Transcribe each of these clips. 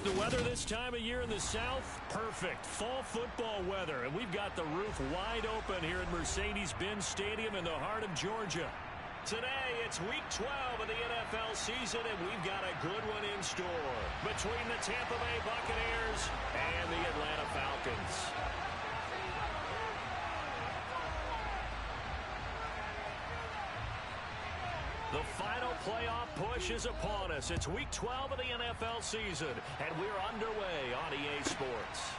The weather this time of year in the South, perfect. Fall football weather, and we've got the roof wide open here at Mercedes-Benz Stadium in the heart of Georgia. Today, it's Week 12 of the NFL season, and we've got a good one in store between the Tampa Bay Buccaneers and the Atlanta Falcons. The final playoff push is upon us. It's Week 12 of the NFL season, and we're underway on EA Sports.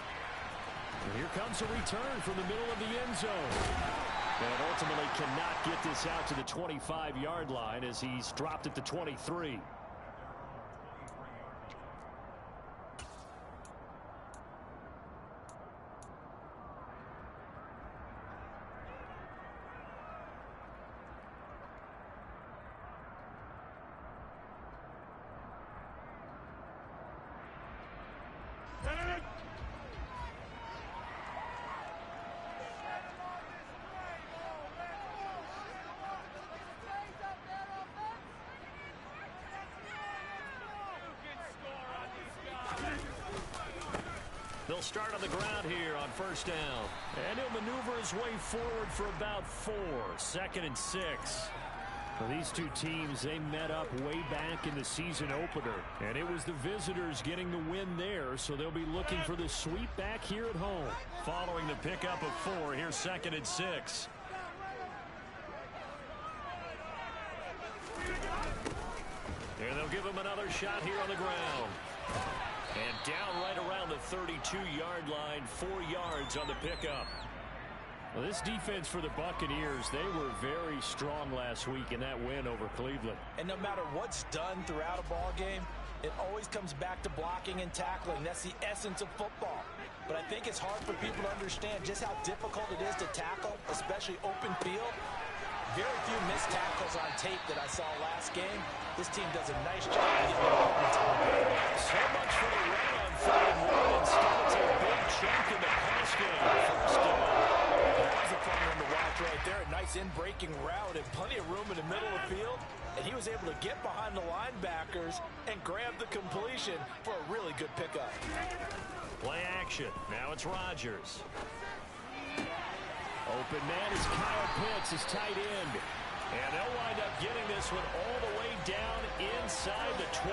And here comes a return from the middle of the end zone. And ultimately cannot get this out to the 25-yard line as he's dropped at the 23. They'll start on the ground here on first down. And he'll maneuver his way forward for about 4. 2nd and 6. Well, these two teams, they met up way back in the season opener. And it was the visitors getting the win there, so they'll be looking for the sweep back here at home. Following the pickup of 4, here's 2nd and 6. And they'll give him another shot here on the ground. And down right around the 32-yard line, 4 yards on the pickup. Well, this defense for the Buccaneers, they were very strong last week in that win over Cleveland. And no matter what's done throughout a ball game, it always comes back to blocking and tackling. That's the essence of football. But I think it's hard for people to understand just how difficult it is to tackle, especially open field. Very few missed tackles on tape that I saw last game. This team does a nice job of getting their opponents on the game. So much for the run on 3rd and 1. Instead, it's a big chunk in the pass game. First down. That was a fun one to watch right there. A nice in-breaking route and plenty of room in the middle of the field. And he was able to get behind the linebackers and grab the completion for a really good pickup. Play action. Now it's Rodgers. Open man is Kyle Pitts, his tight end. And they'll wind up getting this one all the way down inside the 20.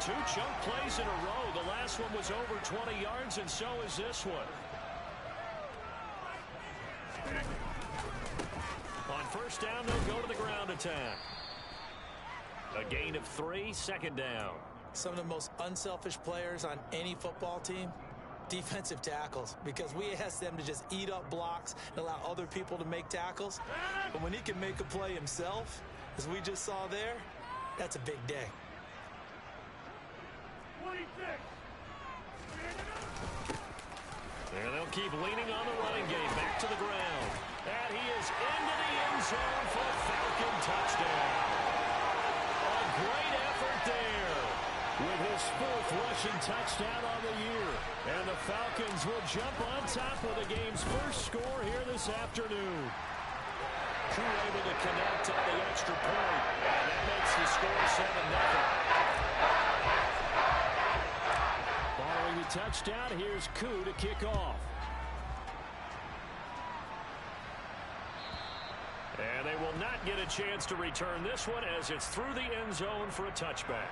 2 chunk plays in a row. The last one was over 20 yards, and so is this one. On first down, they'll go to the ground attack. A gain of 3, 2nd down. Some of the most unselfish players on any football team, defensive tackles, because we ask them to just eat up blocks and allow other people to make tackles. But when he can make a play himself, as we just saw there, that's a big day. There they'll keep leaning on the running game. Back to the ground. And he is into the end zone for a Falcon touchdown. A great effort there with his 4th rushing touchdown on the year. And the Falcons will jump on top of the game's first score here this afternoon. Crew able to connect on the extra point. And that makes the score 7-0. Following the touchdown, here's Koo to kick off. And they will not get a chance to return this one as it's through the end zone for a touchback.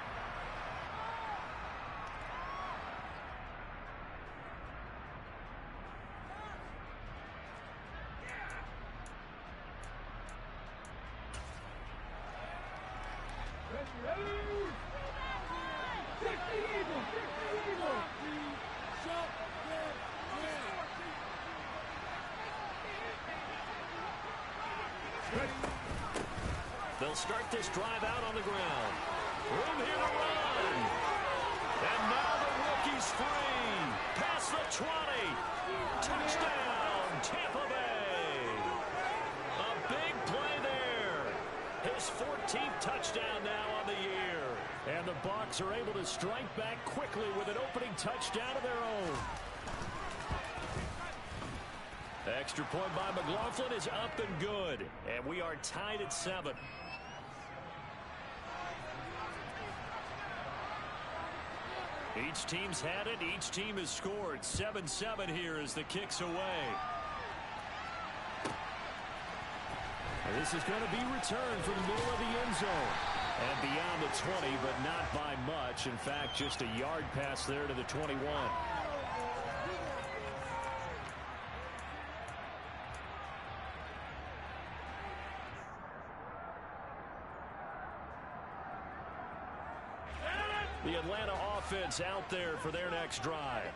They'll start this drive out on the ground. Room here to run. And now the rookie's free. Past the 20. Touchdown, Tampa Bay. A big play there. His 14th touchdown now on the year. And the Bucs are able to strike back quickly with an opening touchdown of their own. Extra point by McLaughlin is up and good. And we are tied at 7. Each team's had it. Each team has scored. 7-7 here as the kick's away. And this is going to be returned from the middle of the end zone. And beyond the 20, but not by much. In fact, just a yard pass there to the 21. The Atlanta offense out there for their next drive.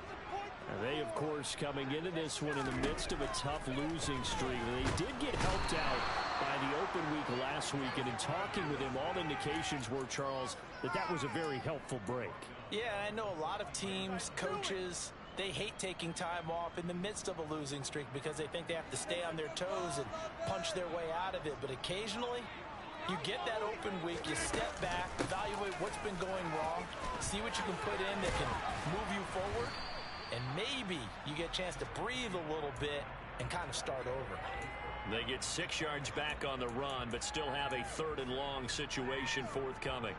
And they, of course, coming into this one in the midst of a tough losing streak. They did get helped out by the open week last week. And in talking with him, all indications were, Charles, that was a very helpful break. Yeah, I know a lot of teams, coaches, they hate taking time off in the midst of a losing streak because they think they have to stay on their toes and punch their way out of it. But occasionally, you get that open week, you step back, evaluate what's been going wrong, see what you can put in that can move you forward, and maybe you get a chance to breathe a little bit and kind of start over. They get 6 yards back on the run, but still have a 3rd and long situation forthcoming.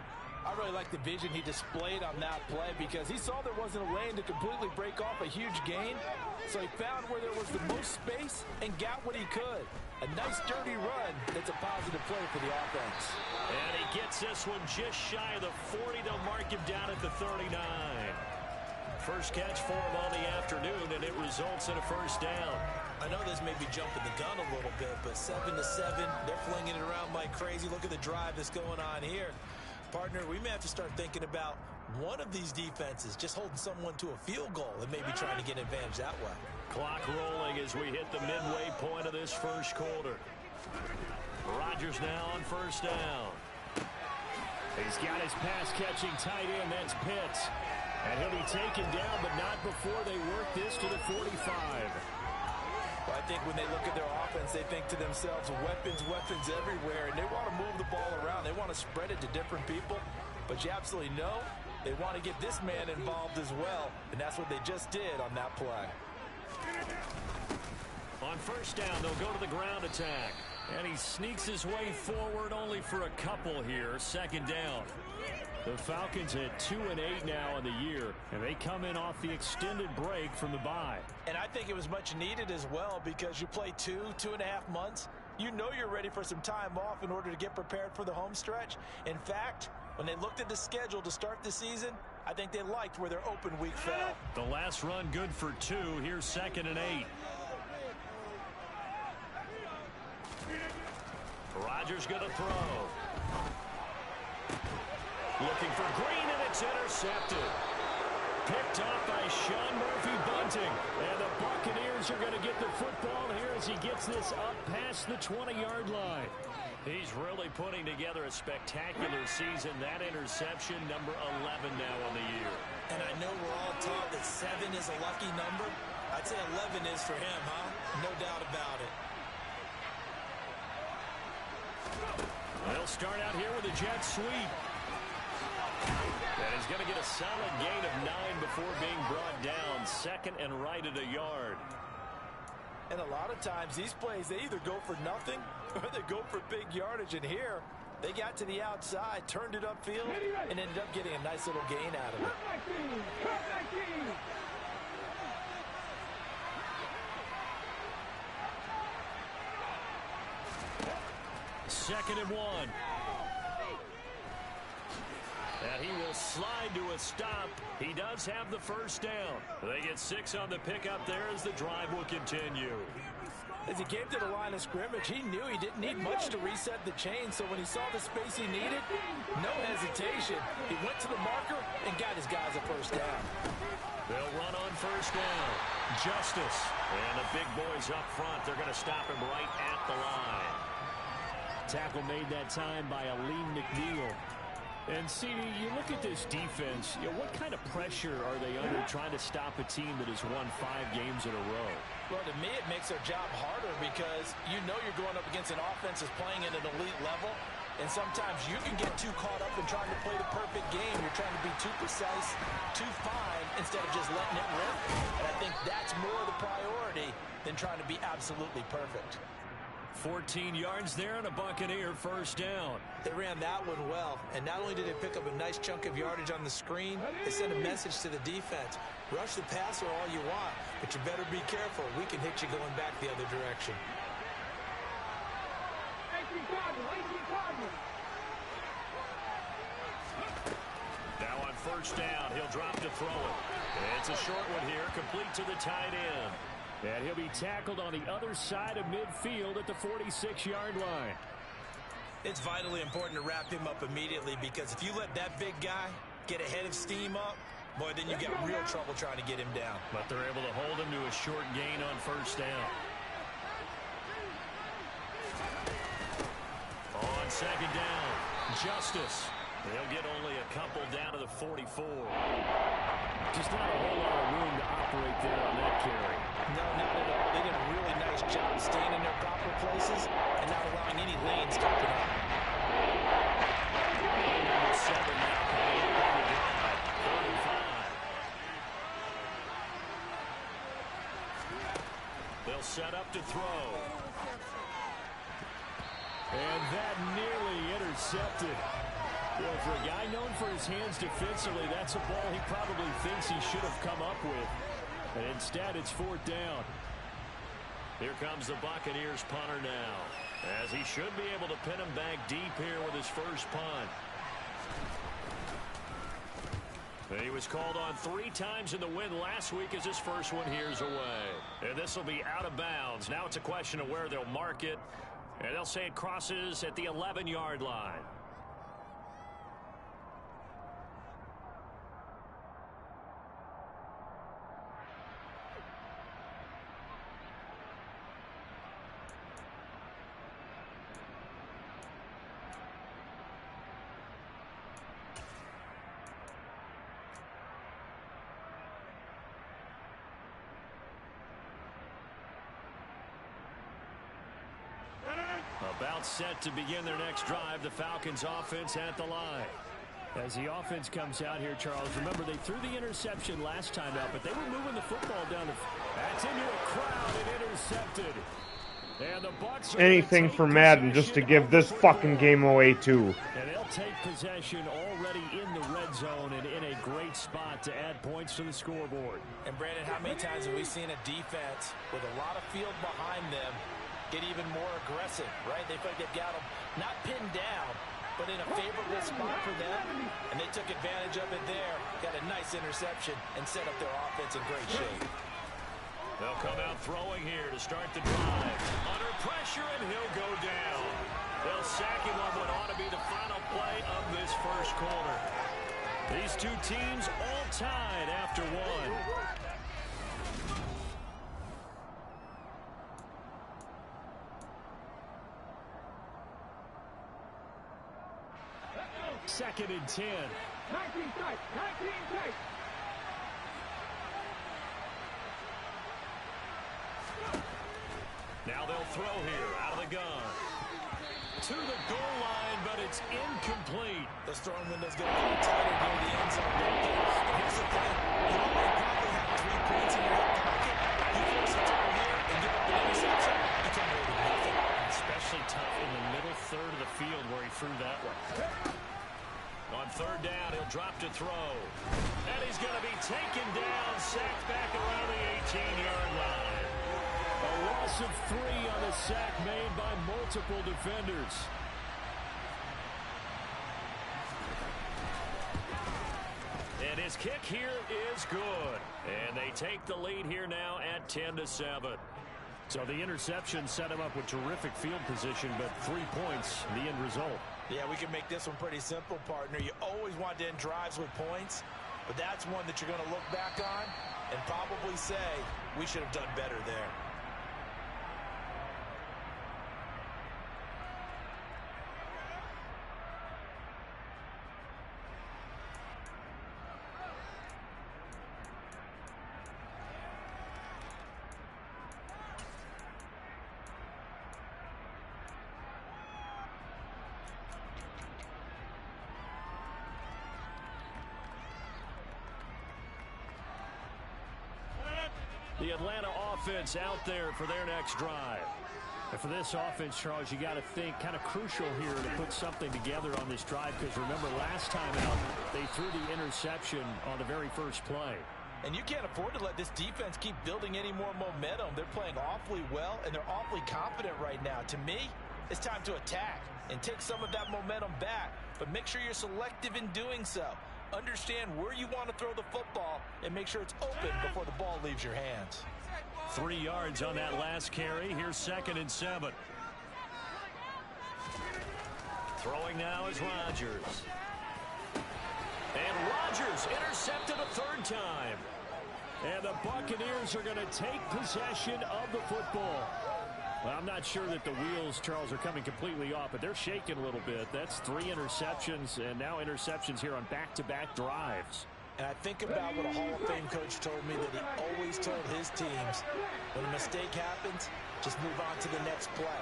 I really like the vision he displayed on that play because he saw there wasn't a lane to completely break off a huge gain. So he found where there was the most space and got what he could. A nice dirty run that's a positive play for the offense. And he gets this one just shy of the 40. They'll mark him down at the 39. First catch for him on the afternoon, and it results in a first down. I know this may be jumping the gun a little bit, but 7-7, they're flinging it around like crazy. Look at the drive that's going on here. Partner, we may have to start thinking about one of these defenses just holding someone to a field goal and maybe trying to get advantage that way. Clock rolling as we hit the midway point of this first quarter. Rodgers now on first down. He's got his pass-catching tight end. That's Pitts. And he'll be taken down, but not before they work this to the 45. Well, I think when they look at their offense, they think to themselves, weapons, weapons everywhere, and they want to move the ball around. They want to spread it to different people, but you absolutely know they want to get this man involved as well, and that's what they just did on that play. On first down, they'll go to the ground attack, and he sneaks his way forward only for a couple here. 2nd down. The Falcons at 2-8 now in the year, and they come in off the extended break from the bye. And I think it was much needed as well because you play 2.5 months. You know you're ready for some time off in order to get prepared for the home stretch. In fact, when they looked at the schedule to start the season, I think they liked where their open week fell. The last run good for 2. Here's 2nd and 8. Rodgers going to throw. Looking for Green, and it's intercepted. Picked off by Sean Murphy-Bunting. And the Buccaneers are going to get the football here as he gets this up past the 20-yard line. He's really putting together a spectacular season. That interception, number 11 now on the year. And I know we're all taught that 7 is a lucky number. I'd say 11 is for him, huh? No doubt about it. They'll start out here with a jet sweep. And he's going to get a solid gain of 9 before being brought down. 2nd and right at a yard. And a lot of times these plays, they either go for nothing or they go for big yardage. And here, they got to the outside, turned it upfield, and ended up getting a nice little gain out of it. 2nd and 1. And he will slide to a stop. He does have the first down. They get 6 on the pickup there as the drive will continue. As he came to the line of scrimmage, he knew he didn't need much to reset the chain. So when he saw the space he needed, no hesitation. He went to the marker and got his guys a first down. They'll run on first down. Justice. And the big boys up front, they're going to stop him right at the line. Tackle made that time by Aleem McNeil. And, CD, you look at this defense, what kind of pressure are they under trying to stop a team that has won 5 games in a row? Well, to me, it makes their job harder because you know you're going up against an offense that's playing at an elite level. And sometimes you can get too caught up in trying to play the perfect game. You're trying to be too precise, too fine, instead of just letting it rip. And I think that's more the priority than trying to be absolutely perfect. 14 yards there and a Buccaneer first down. They ran that one well, and not only did they pick up a nice chunk of yardage on the screen, they sent a message to the defense. Rush the passer all you want, but you better be careful. We can hit you going back the other direction. Now on first down, he'll drop to throw it. It's a short one here, complete to the tight end. And he'll be tackled on the other side of midfield at the 46-yard line. It's vitally important to wrap him up immediately, because if you let that big guy get a head of steam up, boy, then you got real trouble trying to get him down. But they're able to hold him to a short gain on first down. On second down, Justice. They'll get only a couple down to the 44. Just not a whole lot of room to operate there on that carry. No, not at all. They did a really nice job staying in their proper places and not allowing any lanes to open up. Number 7 now coming up on the drive. 3rd and 5. They'll set up to throw. And that nearly intercepted. Well, for a guy known for his hands defensively, that's a ball he probably thinks he should have come up with. And instead, it's 4th down. Here comes the Buccaneers punter now, as he should be able to pin him back deep here with his first punt. He was called on 3 times in the win last week as his first one here's away. And this will be out of bounds. Now it's a question of where they'll mark it. And they'll say it crosses at the 11-yard line. About set to begin their next drive. The Falcons offense at the line. As the offense comes out here, Charles, remember they threw the interception last time out, but they were moving the football down the... That's into a crowd and intercepted. And the Bucs are anything for Madden just to give this fucking game away too. And they'll take possession already in the red zone and in a great spot to add points to the scoreboard. And Brandon, how many times have we seen a defense with a lot of field behind them get even more aggressive, right? They feel like they've got them not pinned down, but in a favorable spot for them, and they took advantage of it there, got a nice interception, and set up their offense in great shape. They'll come out throwing here to start the drive. Under pressure, and he'll go down. They'll sack him on what ought to be the final play of this first quarter. These two teams all tied after one. Second and 10. Now they'll throw here out of the gun. To the goal line, but it's incomplete. The throwing window's going to be tighter near the end zone. And here's the thing. You already probably have 3 points in your hip pocket. You force a throw here and give up an interception, you come away with nothing. Especially tough in the middle third of the field where he threw that one. On 3rd down, he'll drop to throw. And he's going to be taken down, sacked back around the 18-yard line. A loss of 3 on the sack made by multiple defenders. And his kick here is good. And they take the lead here now at 10-7. So the interception set him up with terrific field position, but 3 points, the end result. Yeah, we can make this one pretty simple, partner. You always want to end drives with points, but that's one that you're going to look back on and probably say, we should have done better there. The Atlanta offense out there for their next drive. And for this offense, Charles, you got to think kind of crucial here to put something together on this drive, because remember last time out they threw the interception on the very first play. And you can't afford to let this defense keep building any more momentum. They're playing awfully well, and they're awfully confident right now. To me, it's time to attack and take some of that momentum back, but make sure you're selective in doing so. Understand where you want to throw the football and make sure it's open before the ball leaves your hands. 3 yards on that last carry. Here's 2nd and 7. Throwing now is Rodgers. And Rodgers intercepted a 3rd time. And the Buccaneers are going to take possession of the football. Well, I'm not sure that the wheels, Charles, are coming completely off, but they're shaking a little bit. That's 3 interceptions, and now interceptions here on back-to-back drives. And I think about what a Hall of Fame coach told me, that he always told his teams, when a mistake happens, just move on to the next play.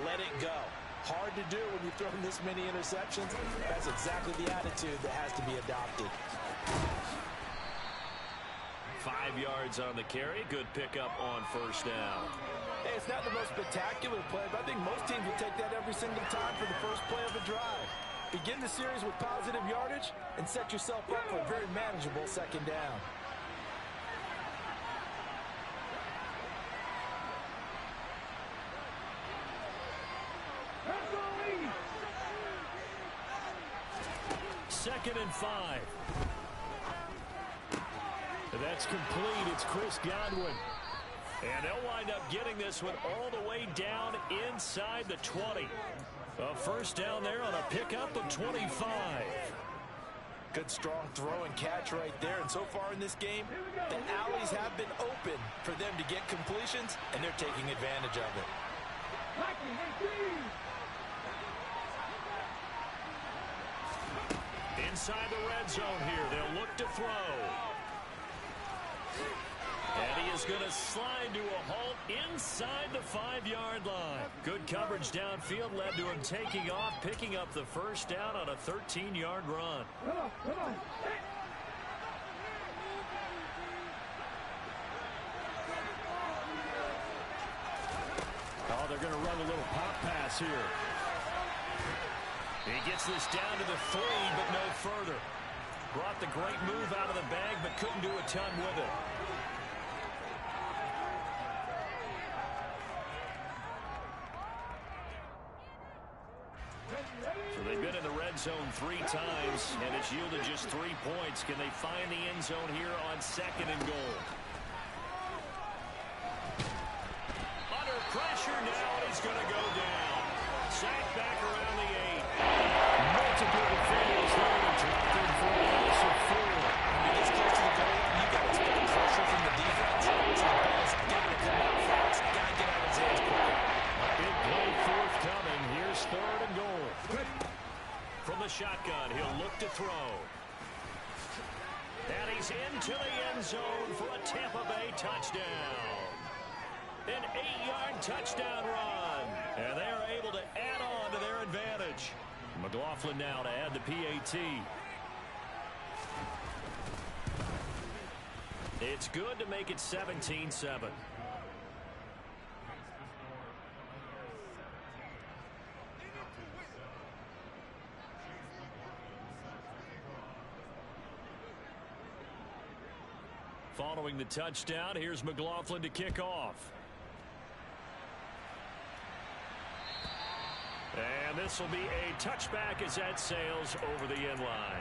Let it go. Hard to do when you've thrown this many interceptions. That's exactly the attitude that has to be adopted. 5 yards on the carry. Good pickup on 1st down. Hey, it's not the most spectacular play, but I think most teams would take that every single time for the first play of a drive. Begin the series with positive yardage and set yourself up for a very manageable 2nd down. Second and 5. That's complete. It's Chris Godwin. And they'll wind up getting this one all the way down inside the 20. A 1st down there on a pickup of 25. Good strong throw and catch right there. And so far in this game, the alleys have been open for them to get completions, and they're taking advantage of it. Inside the red zone here, they'll look to throw. And he is going to slide to a halt inside the 5-yard line. Good coverage downfield led to him taking off, picking up the 1st down on a 13-yard run. Oh, they're going to run a little pop pass here. He gets this down to the 3, but no further. Brought the great move out of the bag, but couldn't do a ton with it. So they've been in the red zone 3 times, and it's yielded just 3 points. Can they find the end zone here on 2nd and goal? Under pressure now, and he's going to go down. Sacked back around the 8. Multiple defenders there to drop him for a loss of 4. When it gets close to the goal line, you got to expect pressure from the defense. So the ball's got to come out fast. Got to get out of his hands quicker. Big play forthcoming. Here's 3rd and goal. From the shotgun, he'll look to throw. And he's into the end zone for a Tampa Bay touchdown. An 8-yard touchdown run. And they are able to add on to their advantage. McLaughlin now to add the PAT. It's good to make it 17-7. Following the touchdown, here's McLaughlin to kick off. And this will be a touchback as that sails over the end line.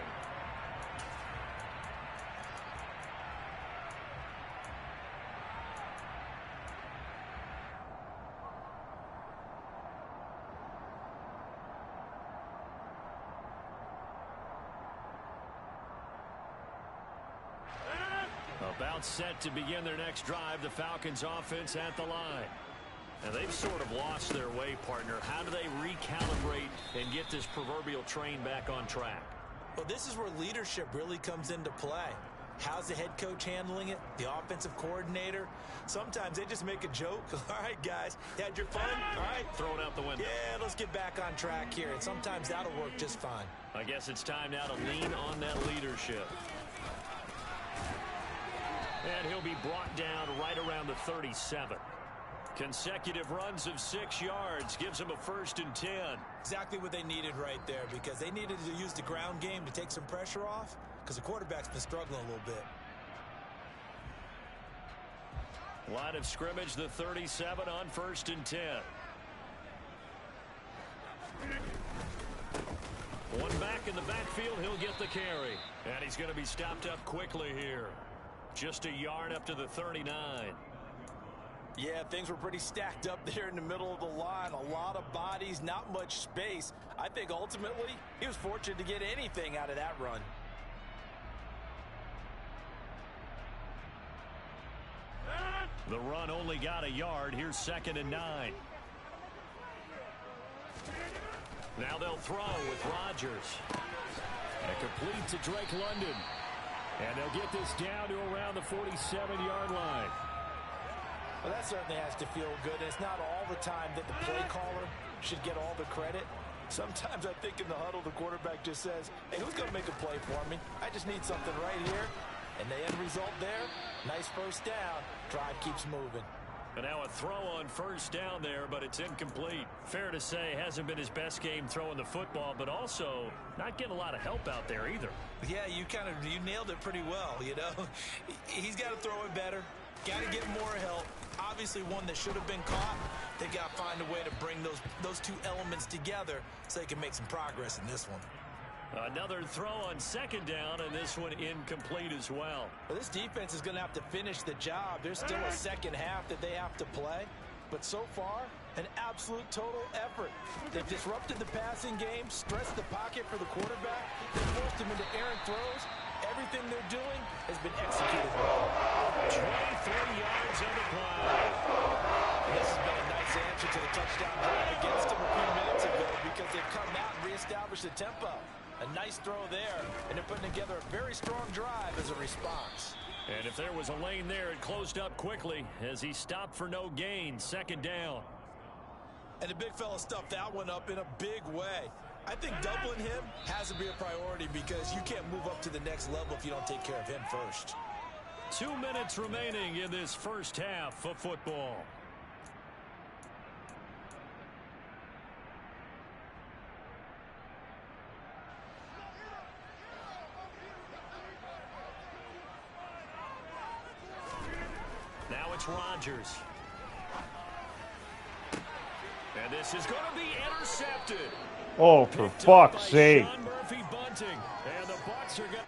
About set to begin their next drive, the Falcons offense at the line. And they've sort of lost their way, partner. How do they recalibrate and get this proverbial train back on track? Well, this is where leadership really comes into play. How's the head coach handling it? The offensive coordinator? Sometimes they just make a joke. All right, guys, you had your fun? All right. Throw it out the window. Yeah, let's get back on track here. And sometimes that'll work just fine. I guess it's time now to lean on that leadership. And he'll be brought down right around the 37. Consecutive runs of 6 yards gives them a 1st and 10. Exactly what they needed right there, because they needed to use the ground game to take some pressure off, because the quarterback's been struggling a little bit. Line of scrimmage, the 37 on 1st and 10. One back in the backfield, he'll get the carry. And he's going to be stopped up quickly here. Just a yard up to the 39. Yeah, things were pretty stacked up there in the middle of the line. A lot of bodies, not much space. I think ultimately he was fortunate to get anything out of that run. The run only got a yard. Here's 2nd and 9. Now they'll throw with Rodgers. And complete to Drake London. And they'll get this down to around the 47-yard line. Well, that certainly has to feel good. And it's not all the time that the play caller should get all the credit. Sometimes I think in the huddle, the quarterback just says, hey, who's going to make a play for me? I just need something right here. And the end result there, nice 1st down. Drive keeps moving. And now a throw on 1st down there, but it's incomplete. Fair to say, hasn't been his best game throwing the football, but also not getting a lot of help out there either. Yeah, you nailed it pretty well, you know. He's got to throw it better. Got to get more help. Obviously one that should have been caught. They got to find a way to bring those two elements together so they can make some progress in this one. Another throw on 2nd down, and this one incomplete as well. Well, this defense is going to have to finish the job. There's still a second half that they have to play. But so far, an absolute total effort. They've disrupted the passing game, stressed the pocket for the quarterback, they forced him into errant throws. Everything they're doing has been executed well. 23 yards on the play. This has been a nice answer to the touchdown drive against them a few minutes ago, because they've come out and reestablished the tempo. A nice throw there, and they're putting together a very strong drive as a response. And if there was a lane there, it closed up quickly as he stopped for no gain. 2nd down. And the big fella stuffed that one up in a big way. I think doubling him has to be a priority, because you can't move up to the next level if you don't take care of him first. 2 minutes remaining in this 1st half of football. Now it's Rodgers. And this is going to be intercepted. Oh, for fuck's sake. Sean Murphy bunting. And the Bucs are going